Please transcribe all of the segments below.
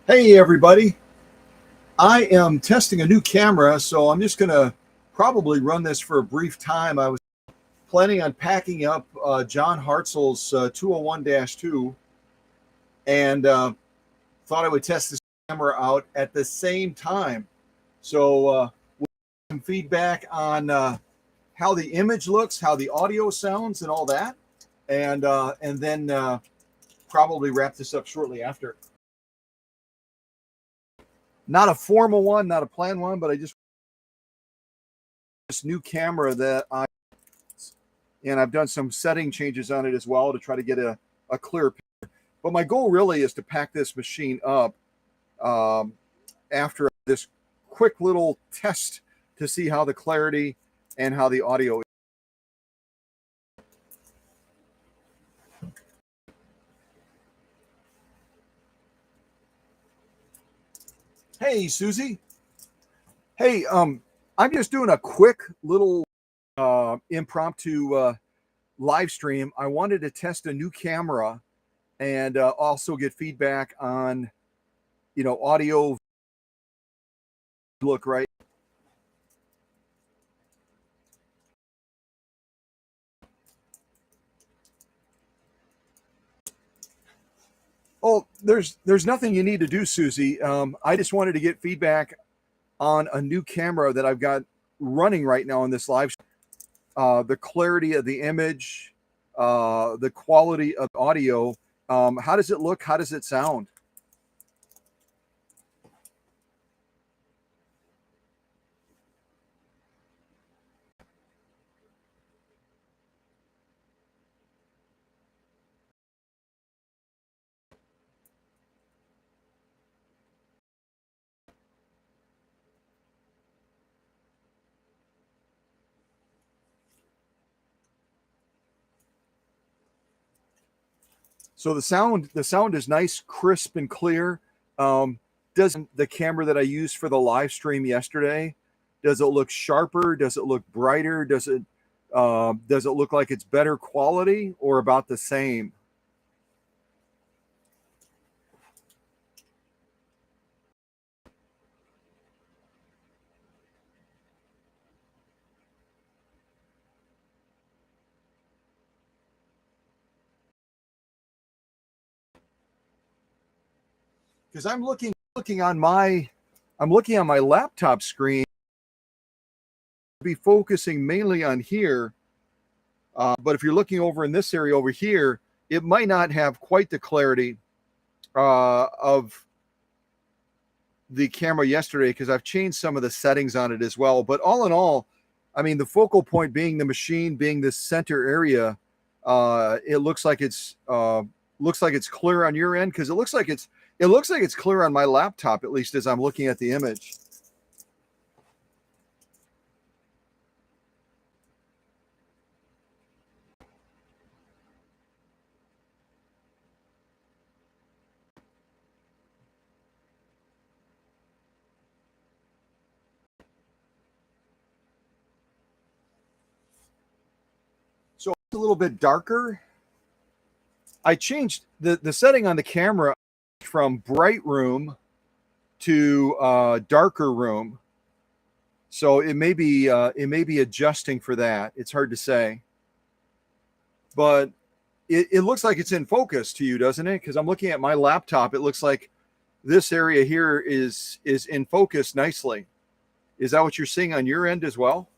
Hey everybody, I am testing a new camera, so I'm just going to probably run this for a brief time. I was planning on packing up John Hartzell's 201-2 and thought I would test this camera out at the same time. So we'll get some feedback on how the image looks, how the audio sounds and all that, and then probably wrap this up shortly after. Not a formal one, not a planned one, but I just this new camera that I've done some setting changes on it as well to try to get a clear picture. But my goal really is to pack this machine up after this quick little test to see how the clarity and how the audio is. Hey, Susie. Hey, I'm just doing a quick little impromptu live stream. I wanted to test a new camera and also get feedback on, audio look right. Oh, there's nothing you need to do, Susie. I just wanted to get feedback on a new camera that I've got running right now in this live. The clarity of the image, the quality of audio. How does it look? How does it sound? So the sound is nice, crisp, and clear. Doesn't the camera that I used for the live stream yesterday? Does it look sharper? Does it look brighter? Does it look like it's better quality or about the same? Because I'm looking on my laptop screen, be focusing mainly on here. But if you're looking over in this area over here, it might not have quite the clarity of the camera yesterday because I've changed some of the settings on it as well. But all in all, I mean, the focal point being the machine, being this center area, it looks like it's clear on your end because it looks like it's clear on my laptop, at least as I'm looking at the image. So it's a little bit darker. I changed the setting on the camera from bright room to darker room. So it may be adjusting for that. It's hard to say, but it looks like it's in focus to you, doesn't it? Because I'm looking at my laptop. It looks like this area here is in focus nicely. Is that what you're seeing on your end as well?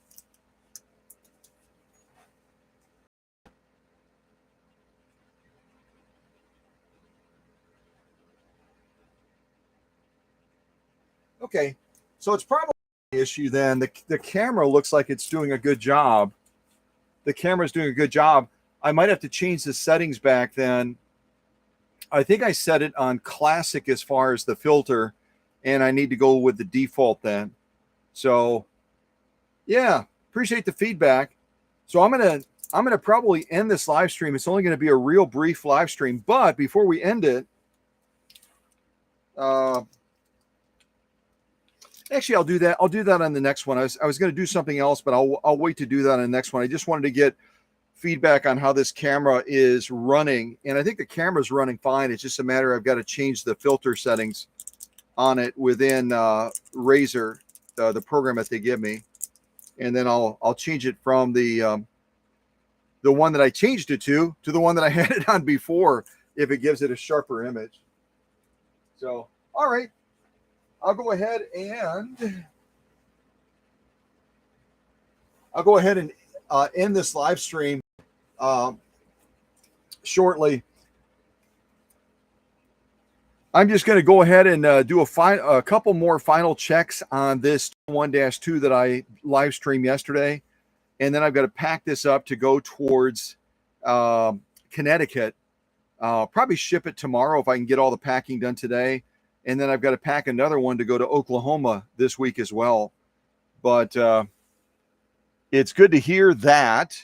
Okay, so it's probably an issue then. The camera looks like it's doing a good job. The camera's doing a good job. I might have to change the settings back then. I think I set it on classic as far as the filter, and I need to go with the default then. So yeah, appreciate the feedback. So I'm gonna probably end this live stream. It's only gonna be a real brief live stream, but before we end it, actually, I'll do that. I'll do that on the next one. I was going to do something else, but I'll wait to do that on the next one. I just wanted to get feedback on how this camera is running. And I think the camera's running fine. It's just a matter I've got to change the filter settings on it within Razor, the program that they give me. And then I'll change it from the one that I changed it to the one that I had it on before, if it gives it a sharper image. So, all right, I'll go ahead and end this live stream shortly. I'm just going to go ahead and do a couple more final checks on this 1-2 that I live streamed yesterday. And then I've got to pack this up to go towards Connecticut. Probably ship it tomorrow if I can get all the packing done today. And then I've got to pack another one to go to Oklahoma this week as well. But it's good to hear that.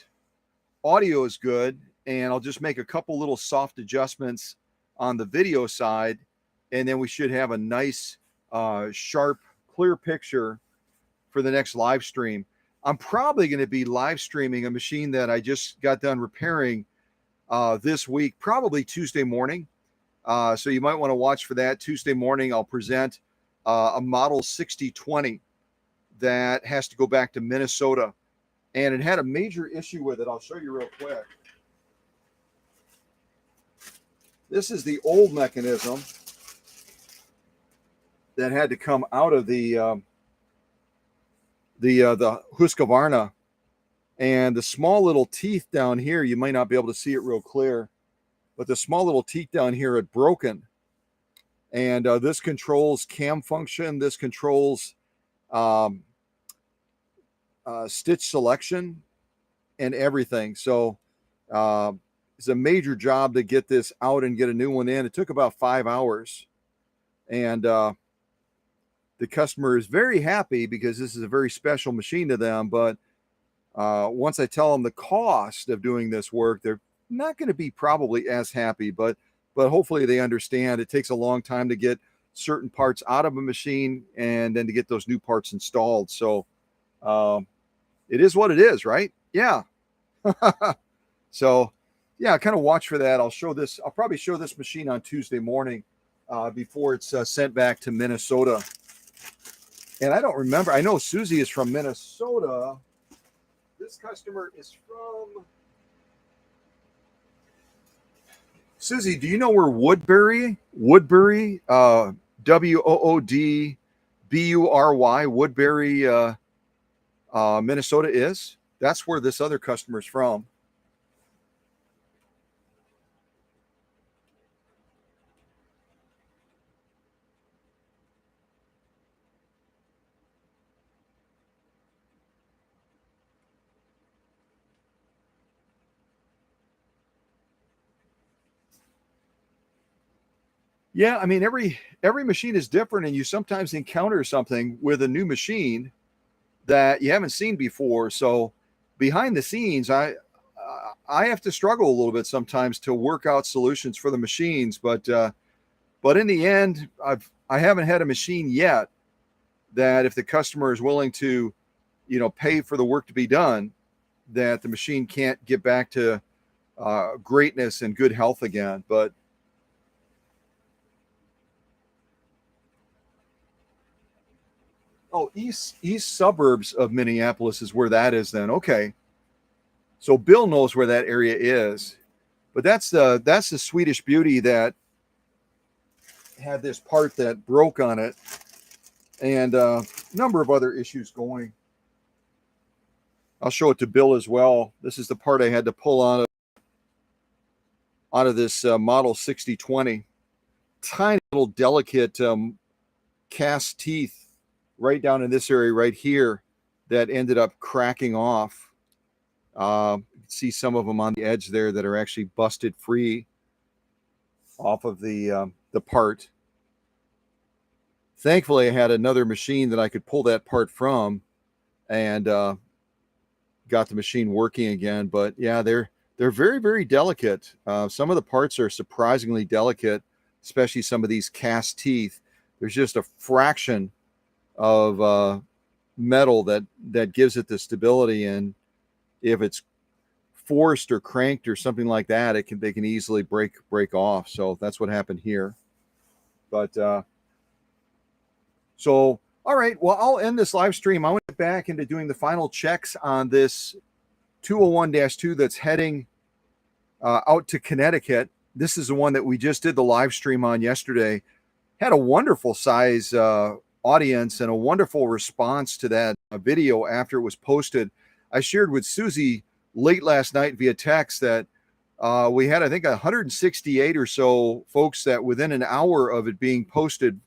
Audio is good. And I'll just make a couple little soft adjustments on the video side. And then we should have a nice, sharp, clear picture for the next live stream. I'm probably going to be live streaming a machine that I just got done repairing this week, probably Tuesday morning. So you might want to watch for that. Tuesday morning, I'll present a model 6020 that has to go back to Minnesota. And it had a major issue with it. I'll show you real quick. This is the old mechanism that had to come out of the Husqvarna, and the small little teeth down here, you might not be able to see it real clear, but the small little teeth down here had broken. And this controls cam function. This controls stitch selection and everything. So it's a major job to get this out and get a new one in. It took about 5 hours. And the customer is very happy because this is a very special machine to them. But once I tell them the cost of doing this work, they're not going to be probably as happy. But hopefully they understand it takes a long time to get certain parts out of a machine and then to get those new parts installed. So it is what it is, right? Yeah. So yeah, kind of watch for that. I'll probably show this machine on Tuesday morning before it's sent back to Minnesota. And I don't remember. I know Susie is from Minnesota. This customer is from... Susie, do you know where Woodbury, Woodbury, Woodbury, Minnesota is? That's where this other customer is from. Yeah, I mean, every machine is different, and you sometimes encounter something with a new machine that you haven't seen before. So behind the scenes, I have to struggle a little bit sometimes to work out solutions for the machines. But in the end, I haven't had a machine yet that if the customer is willing to, pay for the work to be done, that the machine can't get back to greatness and good health again. But oh, east suburbs of Minneapolis is where that is then. Okay. So Bill knows where that area is. But that's the Swedish Beauty that had this part that broke on it, and a number of other issues going. I'll show it to Bill as well. This is the part I had to pull out of this model 6020. Tiny little delicate cast teeth right down in this area right here that ended up cracking off. You can see some of them on the edge there that are actually busted free off of the part. Thankfully, I had another machine that I could pull that part from, and got the machine working again. But yeah, they're very, very delicate. Some of the parts are surprisingly delicate, especially some of these cast teeth. There's just a fraction of metal that gives it the stability, and if it's forced or cranked or something like that, they can easily break off. So that's what happened here. But so all right, well, I'll end this live stream. I want to get back into doing the final checks on this 201-2 that's heading out to Connecticut. This is the one that we just did the live stream on yesterday. Had a wonderful size audience and a wonderful response to that video after it was posted. I shared with Susie late last night via text that we had, I think, 168 or so folks that within an hour of it being posted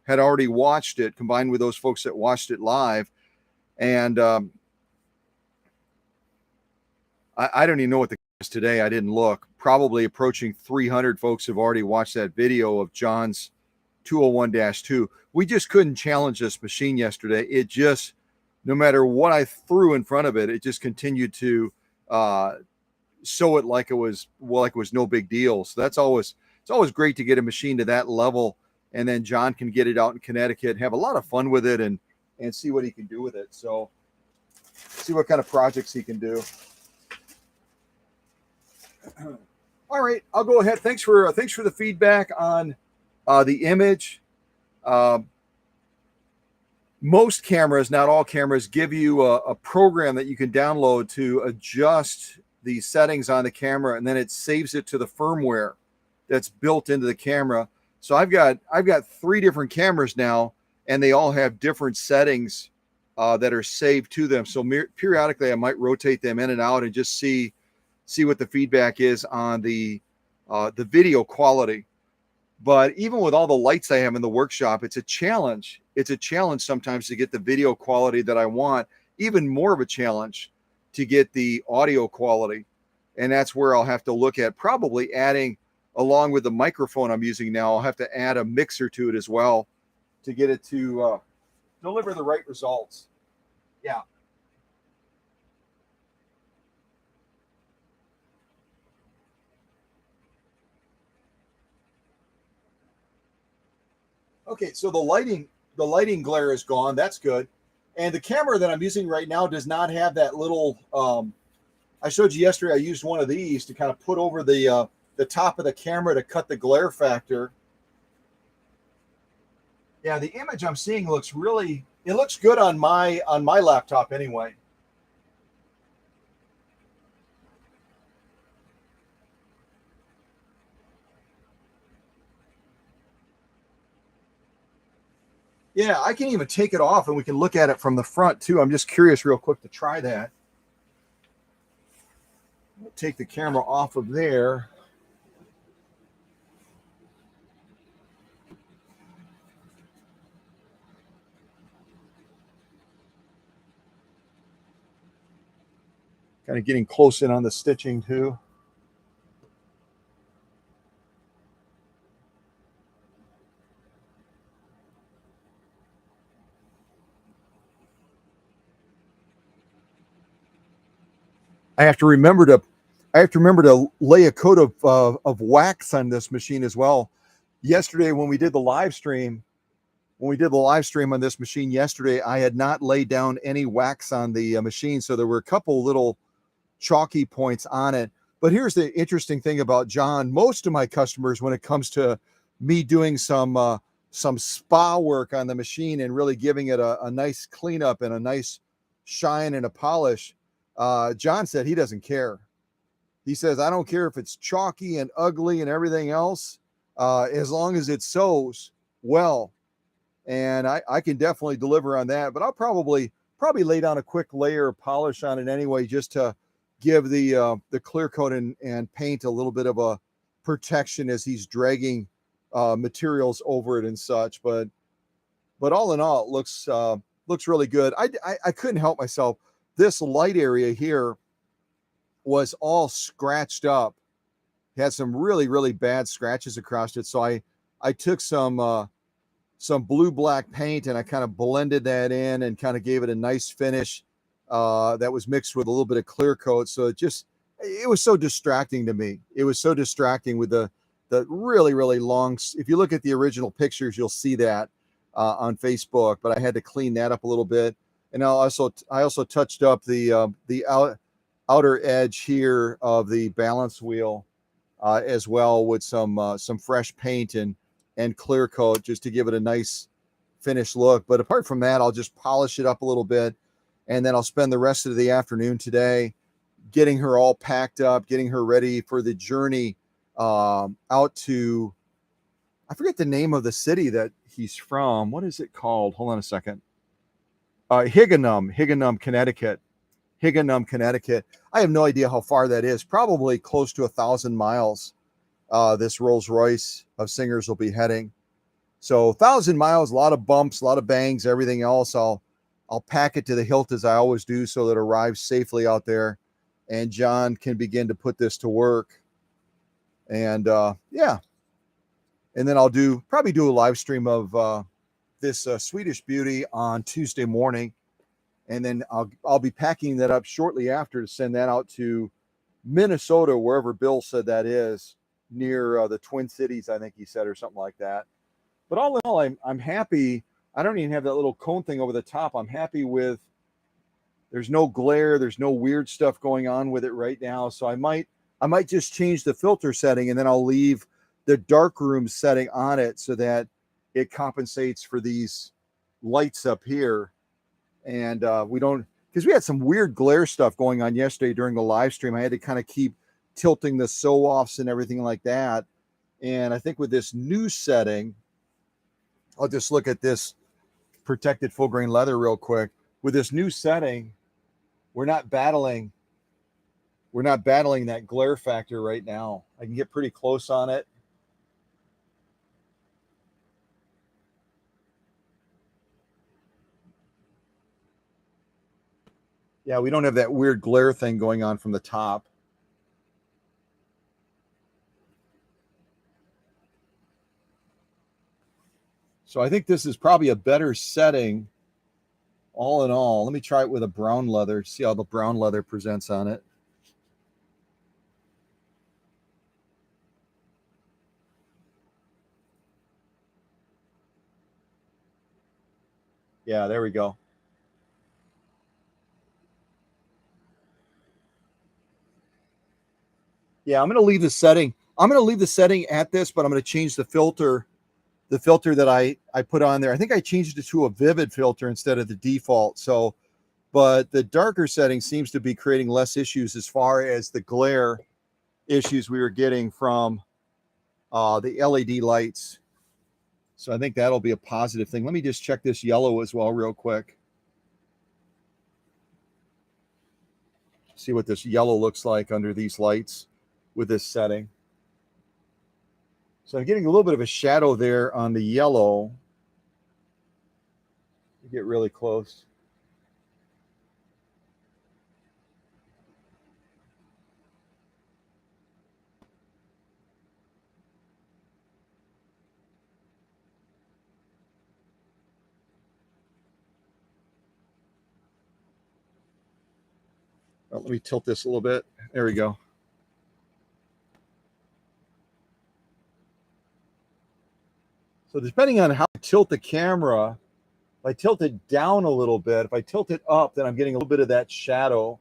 had already watched it, combined with those folks that watched it live. And I don't even know what the is today. I didn't look. Probably approaching 300 folks have already watched that video of John's 201-2. We just couldn't challenge this machine yesterday. It just, no matter what I threw in front of it, it just continued to show it like it was no big deal. So it's always great to get a machine to that level, and then John can get it out in Connecticut, have a lot of fun with it, and see what he can do with it. So see what kind of projects he can do. All right, I'll go ahead. Thanks for the feedback on the image. Most cameras, not all cameras, give you a program that you can download to adjust the settings on the camera, and then it saves it to the firmware that's built into the camera. So I've got 3 different cameras now, and they all have different settings that are saved to them. So periodically I might rotate them in and out and just see what the feedback is on the video quality. But even with all the lights I have in the workshop, it's a challenge. It's a challenge sometimes to get the video quality that I want, even more of a challenge to get the audio quality. And that's where I'll have to look at probably adding, along with the microphone I'm using now, I'll have to add a mixer to it as well to get it to deliver the right results. Yeah. Okay, so the lighting glare is gone. That's good. And the camera that I'm using right now does not have that little, I showed you yesterday, I used one of these to kind of put over the top of the camera to cut the glare factor. Yeah, the image I'm seeing looks good on my laptop anyway. Yeah, I can even take it off and we can look at it from the front too. I'm just curious real quick to try that. I'll take the camera off of there. Kind of getting close in on the stitching too. I have to remember to lay a coat of wax on this machine as well. Yesterday when we did the live stream on this machine yesterday, I had not laid down any wax on the machine, so there were a couple little chalky points on it. But here's the interesting thing about John. Most of my customers, when it comes to me doing some spa work on the machine and really giving it a nice cleanup and a nice shine and a polish, John said he doesn't care. He says, I don't care if it's chalky and ugly and everything else, as long as it sews well. And I can definitely deliver on that. But I'll probably lay down a quick layer of polish on it anyway, just to give the clear coat and paint a little bit of a protection as he's dragging materials over it and such. But all in all, it looks really good. I couldn't help myself. This light area here was all scratched up. It had some really, really bad scratches across it. So I took some blue black paint and I kind of blended that in and kind of gave it a nice finish that was mixed with a little bit of clear coat. So it was so distracting to me. It was so distracting with the really, really long. If you look at the original pictures, you'll see that on Facebook, but I had to clean that up a little bit. And I also touched up the outer edge here of the balance wheel as well with some fresh paint and clear coat just to give it a nice finished look. But apart from that, I'll just polish it up a little bit, and then I'll spend the rest of the afternoon today getting her all packed up, getting her ready for the journey out to, I forget the name of the city that he's from. What is it called? Hold on a second. Higganum, Connecticut. Higganum, Connecticut. I have no idea how far that is. Probably close to 1,000 miles. This Rolls Royce of Singers will be heading. So 1,000 miles, a lot of bumps, a lot of bangs, everything else. I'll pack it to the hilt as I always do, so that it arrives safely out there, and John can begin to put this to work. And yeah, and then I'll probably do a live stream of this Swedish beauty on Tuesday morning, and then I'll be packing that up shortly after to send that out to Minnesota, wherever Bill said that is, near the Twin Cities, I think he said, or something like that. But all in all, I'm happy. I don't even have that little cone thing over the top. I'm happy with. There's no glare. There's no weird stuff going on with it right now. So I might just change the filter setting, and then I'll leave the darkroom setting on it so that it compensates for these lights up here. And we don't, because we had some weird glare stuff going on yesterday during the live stream. I had to kind of keep tilting the sew-offs and everything like that. And I think with this new setting, I'll just look at this protected full grain leather real quick. With this new setting, we're not battling that glare factor right now. I can get pretty close on it. Yeah, we don't have that weird glare thing going on from the top. So I think this is probably a better setting all in all. Let me try it with a brown leather, see how the brown leather presents on it. Yeah, there we go. Yeah, I'm going to leave the setting. I'm going to leave the setting at this, but I'm going to change the filter that I put on there. I think I changed it to a vivid filter instead of the default. So, but the darker setting seems to be creating less issues as far as the glare issues we were getting from the LED lights. So I think that'll be a positive thing. Let me just check this yellow as well real quick. See what this yellow looks like under these lights with this setting. So I'm getting a little bit of a shadow there on the yellow. Get really close. Let me tilt this a little bit. There we go. So depending on how I tilt the camera, if I tilt it down a little bit, if I tilt it up, then I'm getting a little bit of that shadow.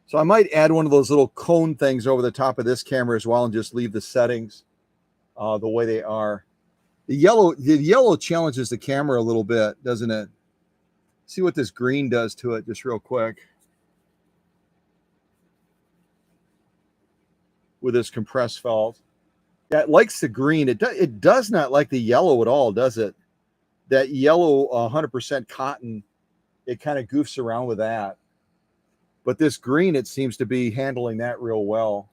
So I might add one of those little cone things over the top of this camera as well and just leave the settings the way they are. The yellow challenges the camera a little bit, doesn't it? See what this green does to it just real quick. With this compressed felt. Yeah, it likes the green. It does not like the yellow at all, does it? That yellow 100% cotton, it kind of goofs around with that. But this green, it seems to be handling that real well.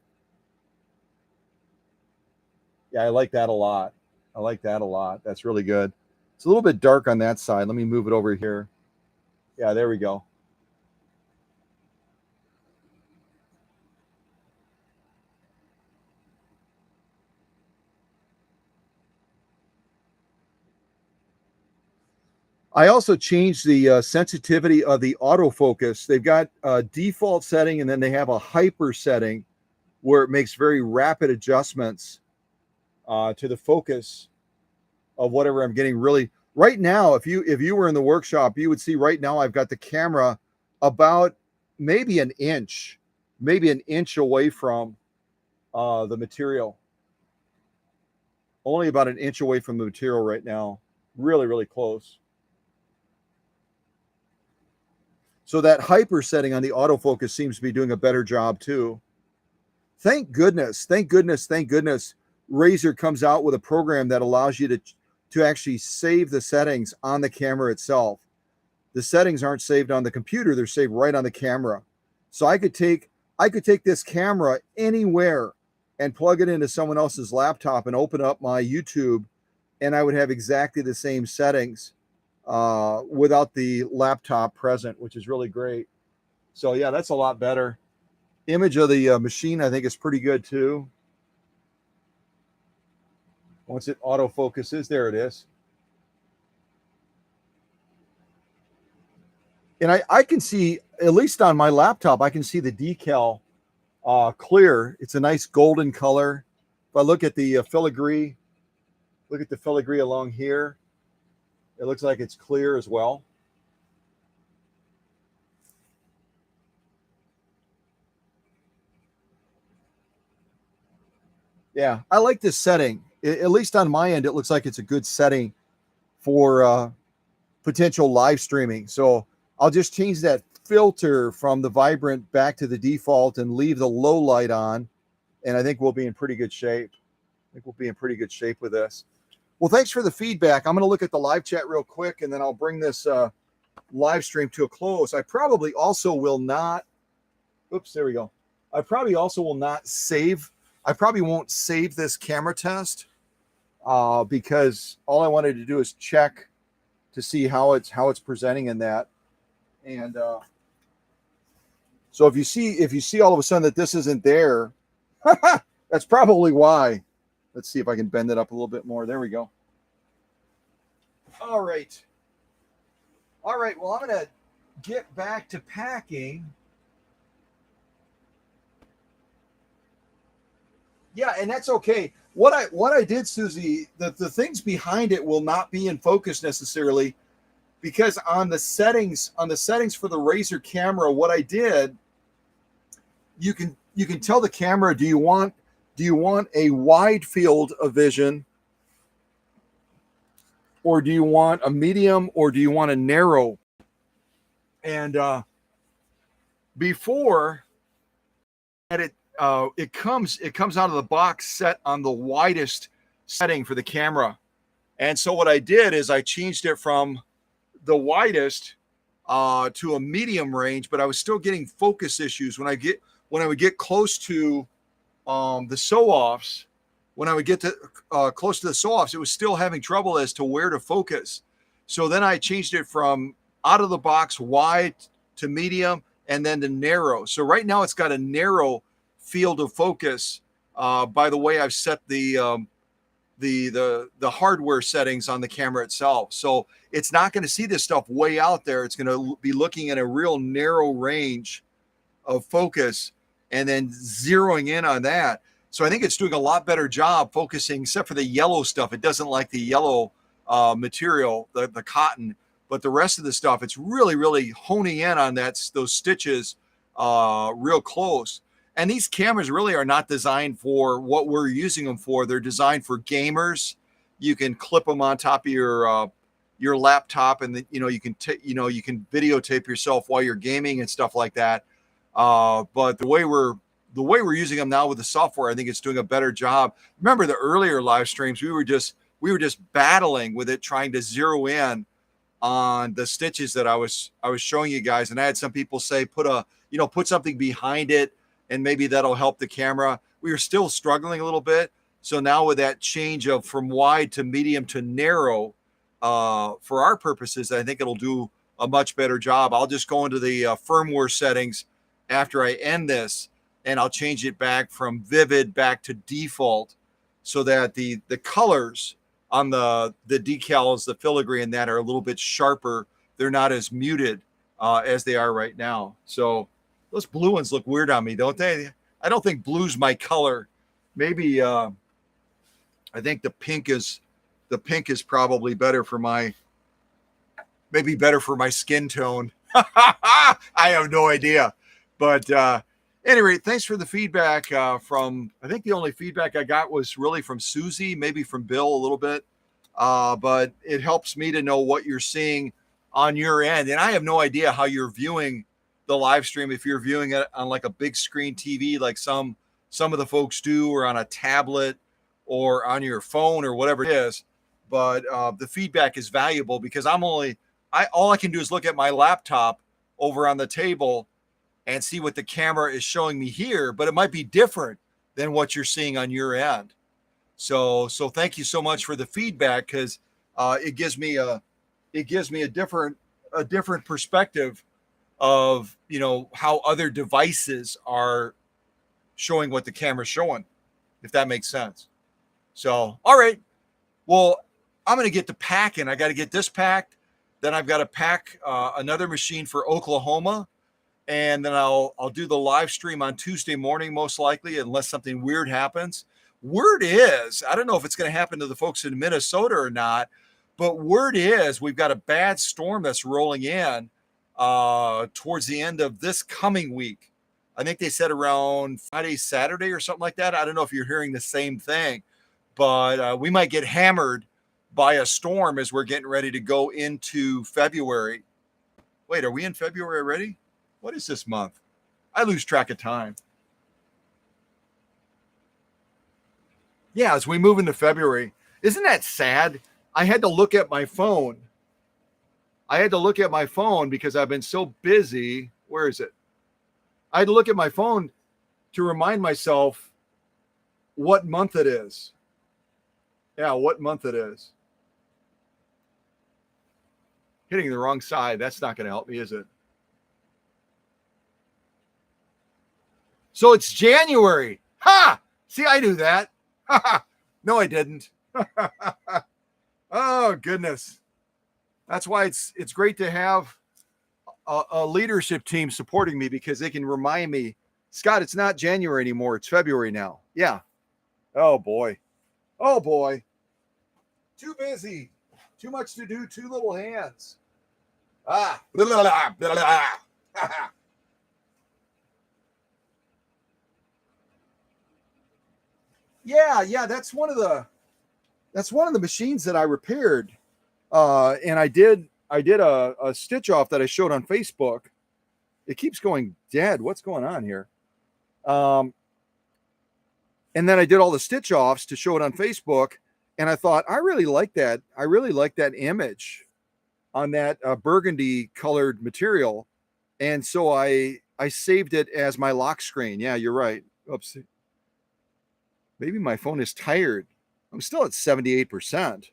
Yeah, I like that a lot. I like that a lot. That's really good. It's a little bit dark on that side. Let me move it over here. Yeah, there we go. I also changed the sensitivity of the autofocus. They've got a default setting, and then they have a hyper setting where it makes very rapid adjustments to the focus. of whatever I'm getting. Really, right now, if you were in the workshop, you would see right now I've got the camera about maybe an inch away from the material. Only about an inch away from the material right now. Really, really close. So that hyper setting on the autofocus seems to be doing a better job too. Thank goodness, thank goodness, thank goodness. Razer comes out with a program that allows you to actually save the settings on the camera itself. The settings aren't saved on the computer, they're saved right on the camera. So I could take this camera anywhere and plug it into someone else's laptop and open up my YouTube, and I would have exactly the same settings without the laptop present, which is really great. So yeah, that's a lot better. Image of the machine, I think, is pretty good too. Once it autofocuses, there it is. And I can see, at least on my laptop, I can see the decal clear. It's a nice golden color. If I look at the filigree, look at the filigree along here, it looks like it's clear as well. Yeah, I like this setting. At least on my end, it looks like it's a good setting for potential live streaming. So I'll just change that filter from the vibrant back to the default and leave the low light on. And I think we'll be in pretty good shape. I think we'll be in pretty good shape with this. Well, thanks for the feedback. I'm going to look at the live chat real quick, and then I'll bring this live stream to a close. I probably also will not, oops, there we go. I probably also will not save. I probably won't save this camera test because all I wanted to do is check to see how it's presenting in that. And so if you see all of a sudden that this isn't there, that's probably why. Let's see if I can bend it up a little bit more. There we go. All right. All right. Well, I'm going to get back to packing. Yeah, and that's okay. What I did, Susie, the things behind it will not be in focus necessarily, because on the settings for the Razer camera, what I did, you can tell the camera, do you want a wide field of vision, or do you want a medium, or do you want a narrow? And before it comes out of the box set on the widest setting for the camera. And so what I did is I changed it from the widest to a medium range, but I was still getting focus issues when I would get close to the sew-offs. When I would get to close to the sew-offs, it was still having trouble as to where to focus. So then I changed it from out of the box wide to medium, and then to narrow. So right now it's got a narrow field of focus by the way I've set the hardware settings on the camera itself. So it's not going to see this stuff way out there. It's going to be looking at a real narrow range of focus and then zeroing in on that. So I think it's doing a lot better job focusing, except for the yellow stuff. It doesn't like the yellow material, the cotton, but the rest of the stuff, it's really, really honing in on those stitches real close. And these cameras really are not designed for what we're using them for. They're designed for gamers. You can clip them on top of your laptop, and you can videotape yourself while you're gaming and stuff like that. But the way we're using them now with the software, I think it's doing a better job. Remember the earlier live streams, we were just battling with it, trying to zero in on the stitches that I was showing you guys. And I had some people say, put something behind it, and maybe that'll help the camera. We were still struggling a little bit. So now with that change of from wide to medium to narrow, for our purposes, I think it'll do a much better job. I'll just go into the firmware settings after I end this, and I'll change it back from vivid back to default, so that the colors on the decals, the filigree, and that are a little bit sharper. They're not as muted as they are right now. So those blue ones look weird on me, don't they? I don't think blue's my color. Maybe I think the pink is the pink is probably better for my skin tone. I have no idea. But anyway, thanks for the feedback from, I think the only feedback I got was really from Susie, maybe from Bill a little bit. But it helps me to know what you're seeing on your end. And I have no idea how you're viewing the live stream, if you're viewing it on like a big screen TV, like some of the folks do, or on a tablet or on your phone or whatever it is. But the feedback is valuable because all I can do is look at my laptop over on the table and see what the camera is showing me here, but it might be different than what you're seeing on your end. So thank you so much for the feedback, because it gives me a different perspective of, you know, how other devices are showing what the camera's showing, if that makes sense. So, all right. Well, I'm going to get to packing. I got to get this packed. Then I've got to pack another machine for Oklahoma. And then I'll do the live stream on Tuesday morning, most likely, unless something weird happens. Word is, I don't know if it's going to happen to the folks in Minnesota or not, but word is we've got a bad storm that's rolling in towards the end of this coming week. I think they said around Friday, Saturday or something like that. I don't know if you're hearing the same thing, but we might get hammered by a storm as we're getting ready to go into February. Wait, are we in February already? What is this month? I lose track of time. Yeah, as we move into February. Isn't that sad? I had to look at my phone. Because I've been so busy. Where is it? I had to look at my phone to remind myself what month it is. Yeah, what month it is. Hitting the wrong side. That's not going to help me, is it? So it's January. Ha! See, I knew that. No, I didn't. Oh, goodness. That's why it's great to have a leadership team supporting me, because they can remind me, Scott, it's not January anymore. It's February now. Yeah. Oh, boy. Oh, boy. Too busy. Too much to do. Too little hands. Ah. Blah, blah, blah, blah. Yeah. That's one of the machines that I repaired. And I did a stitch off that I showed on Facebook. It keeps going dead. What's going on here? And then I did all the stitch offs to show it on Facebook. And I thought, I really like that. I really like that image on that burgundy colored material. And so I saved it as my lock screen. Yeah, you're right. Oops. Maybe my phone is tired. I'm still at 78%.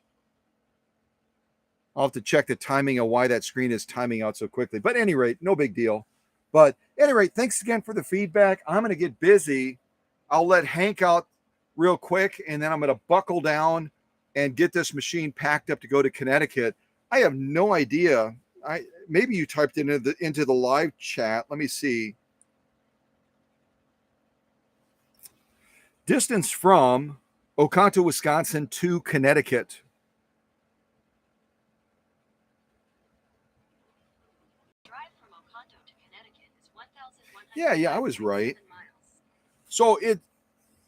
I'll have to check the timing of why that screen is timing out so quickly. But at any rate, no big deal. But at any rate, thanks again for the feedback. I'm going to get busy. I'll let Hank out real quick, and then I'm going to buckle down and get this machine packed up to go to Connecticut. I have no idea. Maybe you typed it into the live chat. Let me see. Distance from Oconto, Wisconsin to Connecticut. Yeah, I was right. So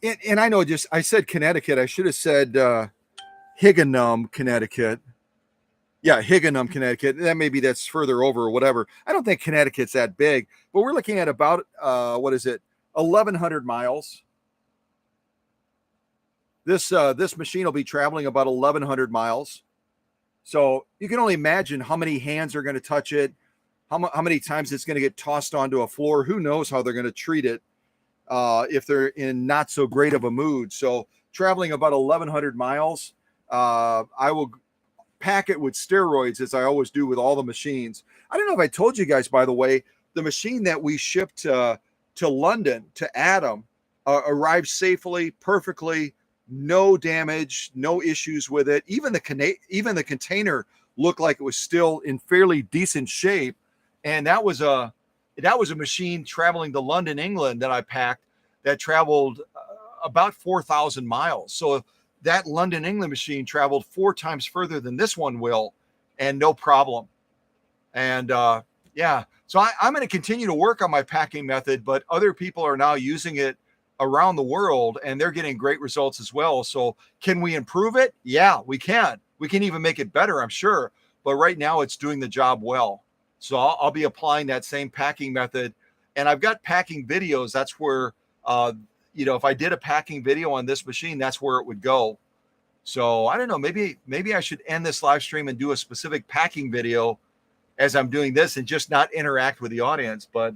and I know, I said Connecticut. I should have said Higganum, Connecticut. Yeah, Higganum, Connecticut. That's further over or whatever. I don't think Connecticut's that big, but we're looking at about 1,100 miles. This machine will be traveling about 1,100 miles. So you can only imagine how many hands are going to touch it, how many times it's going to get tossed onto a floor. Who knows how they're going to treat it if they're in not so great of a mood. So traveling about 1,100 miles, I will pack it with steroids, as I always do with all the machines. I don't know if I told you guys, by the way, the machine that we shipped to London, to Adam, arrived safely, perfectly, no damage, no issues with it. Even the container looked like it was still in fairly decent shape. And that was a machine traveling to London, England, that I packed, that traveled about 4,000 miles. So that London, England machine traveled 4 times further than this one will, and no problem. And yeah, so I'm going to continue to work on my packing method, but other people are now using it around the world and they're getting great results as well. So can we improve it? Yeah, we can. We can even make it better, I'm sure. But right now it's doing the job well. So I'll be applying that same packing method. And I've got packing videos. That's where, if I did a packing video on this machine, that's where it would go. So I don't know, maybe I should end this live stream and do a specific packing video as I'm doing this and just not interact with the audience. But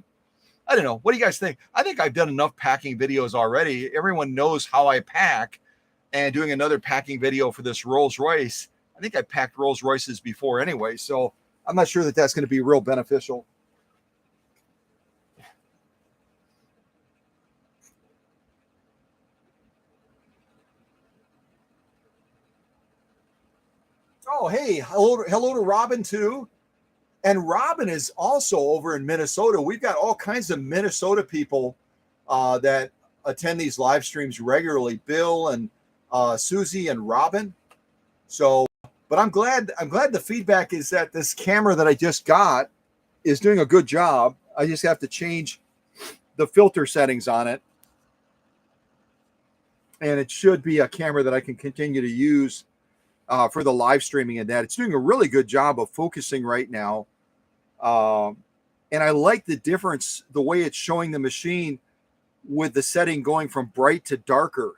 I don't know. What do you guys think? I think I've done enough packing videos already. Everyone knows how I pack, and doing another packing video for this Rolls Royce. I think I packed Rolls Royces before anyway, so I'm not sure that that's going to be real beneficial. Oh, hey, hello to Robin too. And Robin is also over in Minnesota. We've got all kinds of Minnesota people that attend these live streams regularly. Bill and Susie and Robin. So, but I'm glad the feedback is that this camera that I just got is doing a good job. I just have to change the filter settings on it. And it should be a camera that I can continue to use for the live streaming and that. It's doing a really good job of focusing right now. And I like the difference, the way it's showing the machine with the setting going from bright to darker.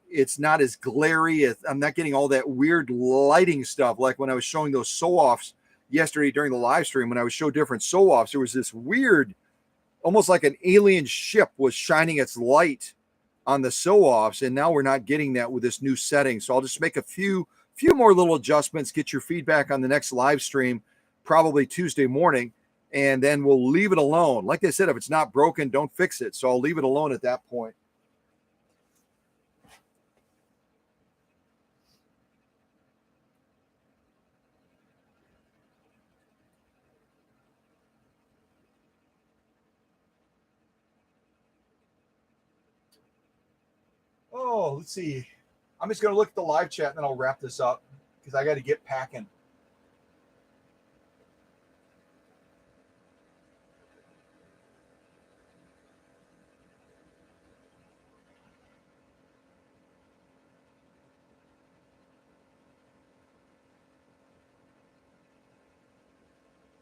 It's not as glary. I'm not getting all that weird lighting stuff like when I was showing those sew-offs yesterday during the live stream. When I would show different sew-offs, there was this weird, almost like an alien ship was shining its light on the sew-offs, and now we're not getting that with this new setting. So I'll just make a few more little adjustments, get your feedback on the next live stream, probably Tuesday morning, and then we'll leave it alone. Like I said, if it's not broken, don't fix it. So I'll leave it alone at that point. Oh, let's see. I'm just going to look at the live chat and then I'll wrap this up because I got to get packing.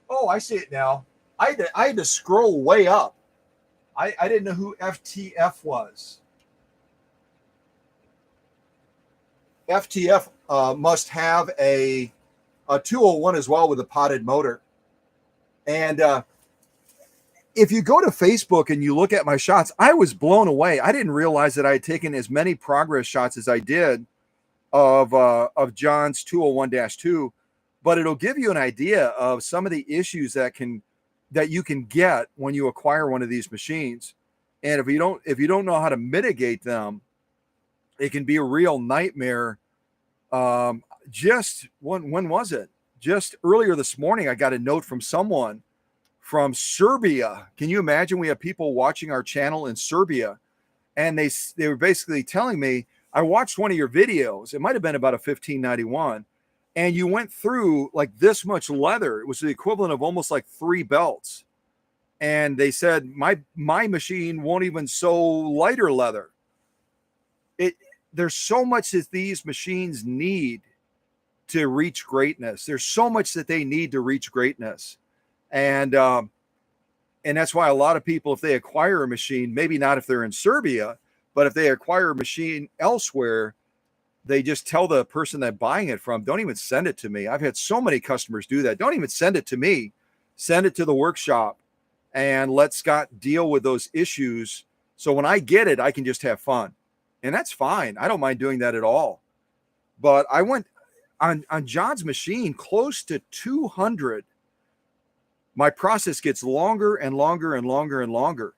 Oh, I see it now. I had to scroll way up. I didn't know who FTF was. FTF must have a 201 as well with a potted motor. And if you go to Facebook and you look at my shots, I was blown away. I didn't realize that I had taken as many progress shots as I did of John's 201-2, but it'll give you an idea of some of the issues that you can get when you acquire one of these machines. And if you don't know how to mitigate them, it can be a real nightmare. Just when was it? Just earlier this morning, I got a note from someone from Serbia. Can you imagine? We have people watching our channel in Serbia, and they were basically telling me, I watched one of your videos. It might have been about a 1591, and you went through like this much leather. It was the equivalent of almost like 3 belts. And they said, my machine won't even sew lighter leather. There's so much that these machines need to reach greatness. There's so much that they need to reach greatness. And that's why a lot of people, if they acquire a machine, maybe not if they're in Serbia, but if they acquire a machine elsewhere, they just tell the person they're buying it from, don't even send it to me. I've had so many customers do that. Don't even send it to me. Send it to the workshop and let Scott deal with those issues. So when I get it, I can just have fun. And that's fine. I don't mind doing that at all. But I went on John's machine close to 200. My process gets longer and longer and longer and longer.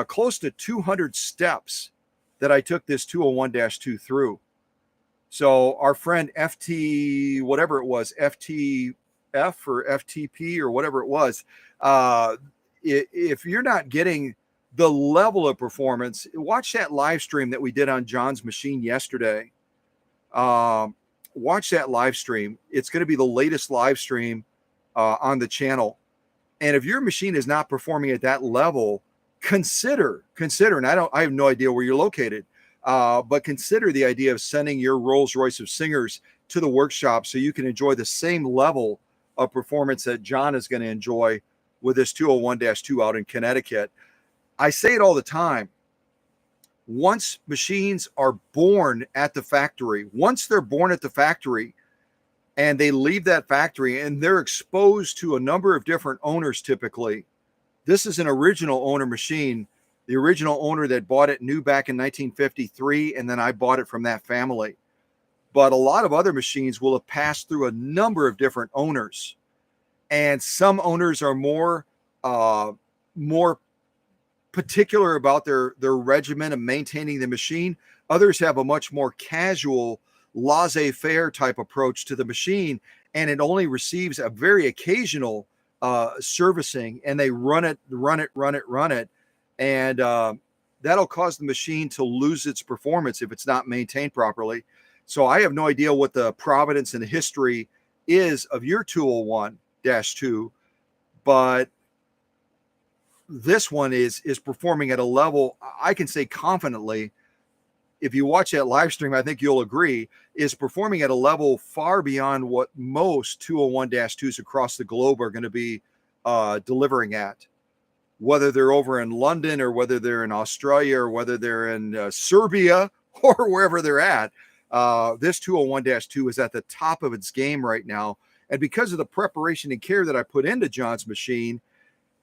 Close to 200 steps that I took this 201-2 through. So our friend FT, whatever it was, FTF or FTP or whatever it was, if you're not getting the level of performance, watch that live stream that we did on John's machine yesterday. watch that live stream. It's going to be the latest live stream on the channel. And if your machine is not performing at that level, consider, and I have no idea where you're located, but consider the idea of sending your Rolls Royce of Singers to the workshop so you can enjoy the same level of performance that John is going to enjoy with this 201-2 out in Connecticut. I say it all the time. Once machines are born at the factory, and they leave that factory and they're exposed to a number of different owners typically. This is an original owner machine, the original owner that bought it new back in 1953, and then I bought it from that family. But a lot of other machines will have passed through a number of different owners. And some owners are more particular about their regimen of maintaining the machine. Others have a much more casual, laissez-faire type approach to the machine, and it only receives a very occasional servicing, and they run it, and that'll cause the machine to lose its performance if it's not maintained properly. So I have no idea what the provenance and the history is of your 201-2, but this one is performing at a level I can say confidently, if you watch that live stream, I think you'll agree, is performing at a level far beyond what most 201-2s across the globe are going to be delivering at. Whether they're over in London or whether they're in Australia or whether they're in Serbia or wherever they're at, this 201-2 is at the top of its game right now. And because of the preparation and care that I put into John's machine,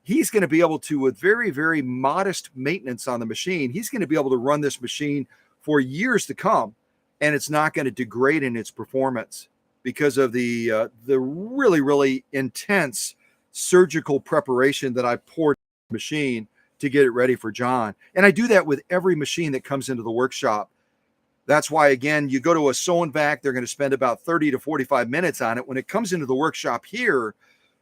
he's going to be able to, with very, very modest maintenance on the machine, he's going to be able to run this machine for years to come, and it's not going to degrade in its performance because of the really, really intense surgical preparation that I poured into the machine to get it ready for John. And I do that with every machine that comes into the workshop. That's why, again, you go to a sew and vac, they're going to spend about 30 to 45 minutes on it. When it comes into the workshop here,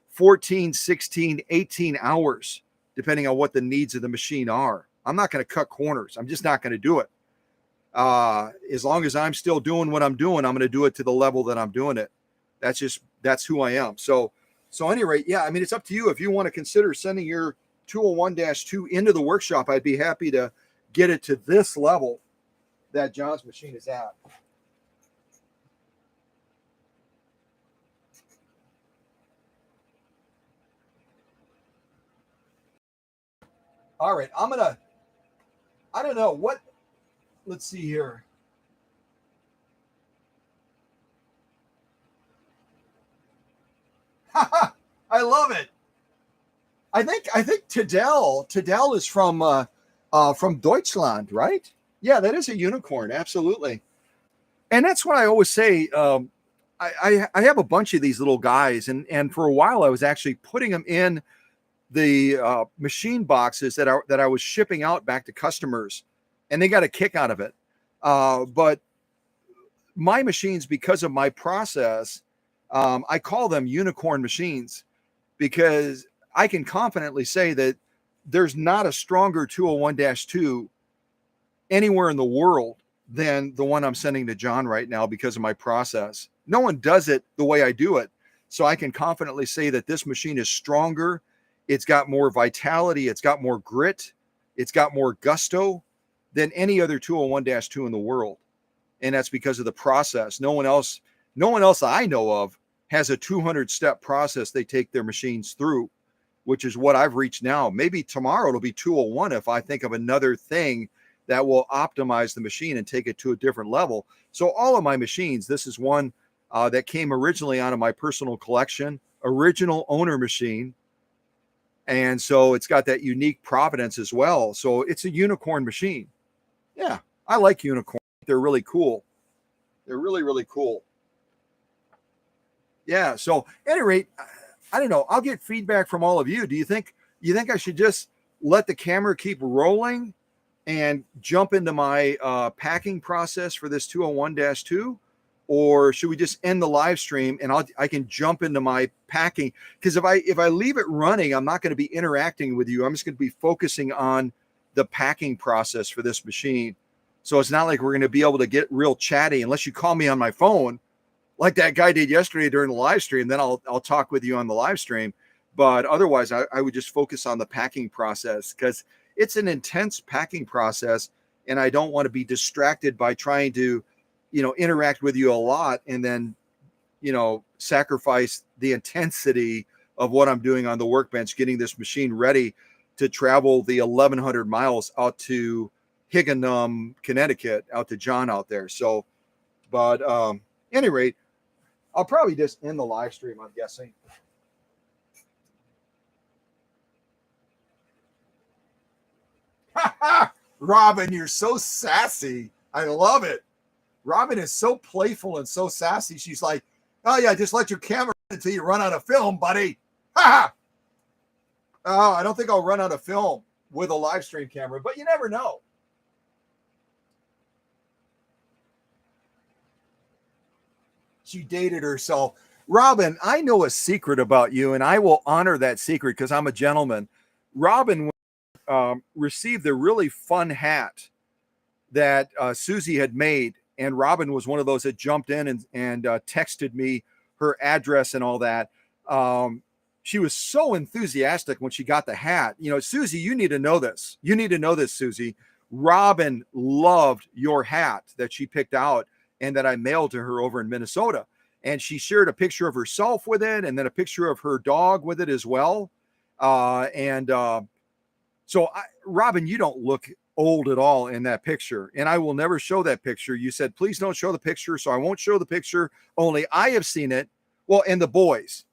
14, 16, 18 hours, depending on what the needs of the machine are. I'm not going to cut corners. I'm just not going to do it. As long as I'm still doing what I'm doing, I'm going to do it to the level that I'm doing it. That's who I am. So at any rate, yeah, I mean, it's up to you. If you want to consider sending your 201-2 into the workshop, I'd be happy to get it to this level that John's machine is at. All right, I don't know what, let's see here. I love it. I think Tadell is from Deutschland, right? Yeah, that is a unicorn, absolutely. And that's what I always say. I have a bunch of these little guys, and for a while I was actually putting them in the machine boxes that I was shipping out back to customers, and they got a kick out of it. But my machines, because of my process, I call them unicorn machines, because I can confidently say that there's not a stronger 201-2 anywhere in the world than the one I'm sending to John right now because of my process. No one does it the way I do it. So I can confidently say that this machine is stronger. It's got more vitality. It's got more grit. It's got more gusto than any other 201-2 in the world. And that's because of the process. No one else I know of has a 200-step process they take their machines through, which is what I've reached now. Maybe tomorrow it'll be 201 if I think of another thing that will optimize the machine and take it to a different level. So all of my machines, this is one that came originally out of my personal collection, original owner machine. And so it's got that unique provenance as well. So it's a unicorn machine. Yeah, I like unicorns. They're really cool. They're really, really cool. Yeah. So at any rate, I don't know. I'll get feedback from all of you. Do you think I should just let the camera keep rolling and jump into my packing process for this 201-2? Or should we just end the live stream and I can jump into my packing? Because if I leave it running, I'm not going to be interacting with you. I'm just going to be focusing on the packing process for this machine. So it's not like we're going to be able to get real chatty unless you call me on my phone, like that guy did yesterday during the live stream. Then I'll talk with you on the live stream. But otherwise, I would just focus on the packing process, because it's an intense packing process, and I don't want to be distracted by trying to, interact with you a lot and then, sacrifice the intensity of what I'm doing on the workbench, getting this machine ready to travel the 1,100 miles out to Higganum, Connecticut, out to John out there. So, but any rate, I'll probably just end the live stream, I'm guessing. Robin, you're so sassy. I love it. Robin is so playful and so sassy. She's like, oh yeah, just let your camera until you run out of film, buddy. Ha! Oh, I don't think I'll run out of film with a live stream camera, but you never know. She dated herself. Robin, I know a secret about you, and I will honor that secret because I'm a gentleman. Robin received a really fun hat that Susie had made, and Robin was one of those that jumped in and texted me her address and all that. She was so enthusiastic when she got the hat. Susie, you need to know this. You need to know this, Susie. Robin loved your hat that she picked out and that I mailed to her over in Minnesota. And she shared a picture of herself with it, and then a picture of her dog with it as well. So, Robin, you don't look old at all in that picture, and I will never show that picture. You said, please don't show the picture, so I won't show the picture. Only I have seen it. Well, and the boys,